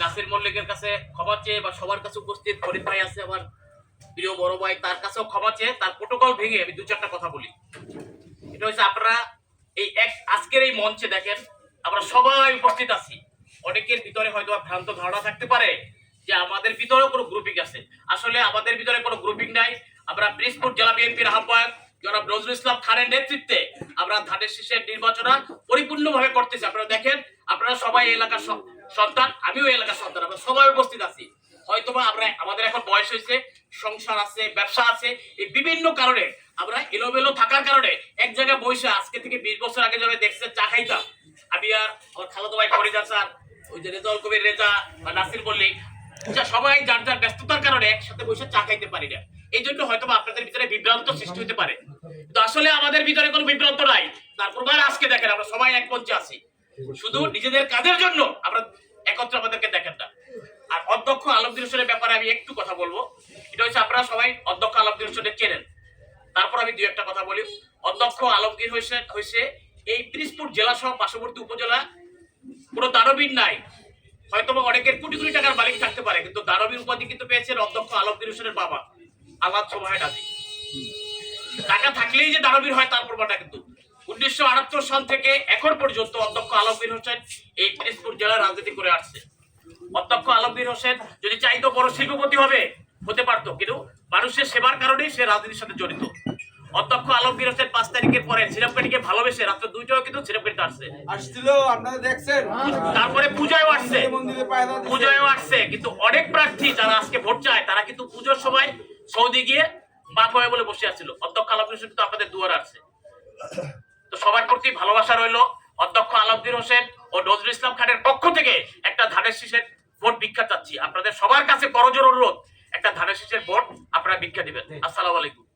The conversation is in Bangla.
নাসির মল্লিকের কাছে ক্ষমা চেয়ে বা সবার কাছে উপস্থিত ফরিদ ভাই আছে আমার প্রিয় বড় ভাই, তার কাছেও ক্ষমা চেয়ে তার প্রোটোকল ভেঙে আমি দু চারটা কথা বলি। এটা হচ্ছে আপনারা এই আজকের এই মঞ্চে দেখেন আমরা সবাই উপস্থিত আছি। অনেকের ভিতরে হয়তো ভ্রান্ত ধারণা থাকতে পারে যে আমাদের ভিতরেও কোনো গ্রুপিং আছে। আসলে আমাদের ভিতরে কোনো গ্রুপিং নাই। আমরা পিরোজপুর জেলা বিএনপির আহ্বায়ক জনাব নজরুল ইসলাম খানের নেতৃত্বে আমরা ধানের শীষের নির্বাচন পরিপূর্ণভাবে করতেছি। আপনারা দেখেন, আপনারা সবাই এলাকার সন্তান, আমিও এলাকার সন্তান, আমরা সবাই উপস্থিত আছি। হয়তোবা আমরা আমাদের এখন বয়স হয়েছে, সংসার আছে, ব্যবসা আছে, এই বিভিন্ন কারণে আমরা এলোমেলো থাকার কারণে এক জায়গায় বসে আজকে থেকে 20 বছর আগে যারা দেখছেন চা খাইতাম, আমি আর আমার খালাতো ভাই ফরিদা স্যার, ওই যে রেজাউল কবির রেজা বা নাসির মল্লিক, সবাই যার যার ব্যস্ততার কারণে একসাথে বসে চা খাইতে পারি না। এই জন্য হয়তো আপনাদের ভিতরে বিভ্রান্ত সৃষ্টি হতে পারে, কিন্তু আসলে আমাদের ভিতরে কোনো বিভ্রান্ত নাই। তারপর আজকে দেখেন আমরা সবাই এক মঞ্চে আছি, শুধু নিজেদের কাজের জন্য আমরা একত্র আমাদেরকে দেখেন না। আর অধ্যক্ষ আলমগীর হোসেনের ব্যাপারে আমি একটু কথা বলবো। এটা হচ্ছে আপনারা সবাই অধ্যক্ষ আলমগীর হোসেনের চেনেন, তারপর আমি দুই একটা কথা বলি। অধ্যক্ষ আলমগীর হোসেন হয়েছে এই পিরোজপুর জেলা সহ পার্শ্ববর্তী উপজেলা কোনো দানবীর নাই। হয়তো অনেকের কোটি কোটি টাকার মালিক থাকতে পারে, কিন্তু দানবীর উপাধি কিন্তু পেয়েছেন অধ্যক্ষ আলমগীর হোসেনের বাবা আল্লাহ সোবাহের আজি। টাকা থাকলেই যে দানবীর হয় তার প্রমাণটা কিন্তু 1978 সাল থেকে এখন পর্যন্ত অধ্যক্ষ আলমগীর হোসেন এই পিরোজপুর জেলার রাজনীতি করে আসছে। অধ্যক্ষ আলমগীর হোসেন যদি চাইতো বড় শিল্পপতি হতে পারতো, কিন্তু মানুষের সেবার কারণেই সে রাজনীতির সাথে জড়িত। অধ্যক্ষ আলমগীর হোসেন 5 তারিখের পরে সিরাপকাঠিকে ভালোবেসে রাত্র 2টাও কিন্তু সিরাপকাঠিতে আসছিল, আপনারা দেখছেন। তারপরে পূজায়ও আসছে, কিন্তু অনেক প্রার্থী যারা আজকে ভোট চায় তারা কিন্তু পূজার সময় সৌদি গিয়ে বাপ হয়ে বলে বসে আছিল। অধ্যক্ষ আলমগীর হোসেন কিন্তু আপনাদের দুয়ারে আসছে। তো সবার প্রতি ভালোবাসা রইল। অধ্যক্ষ আলমগীর হোসেন ও নজরুল ইসলাম খানের পক্ষ থেকে একটা ধানের শীষের ভোট ভিক্ষা চাচ্ছি। আপনাদের সবার কাছে করজোড়ে অনুরোধ, একটা ধানের শীষের ভোট আপনারা ভিক্ষা দিবেন। আসসালামু আলাইকুম।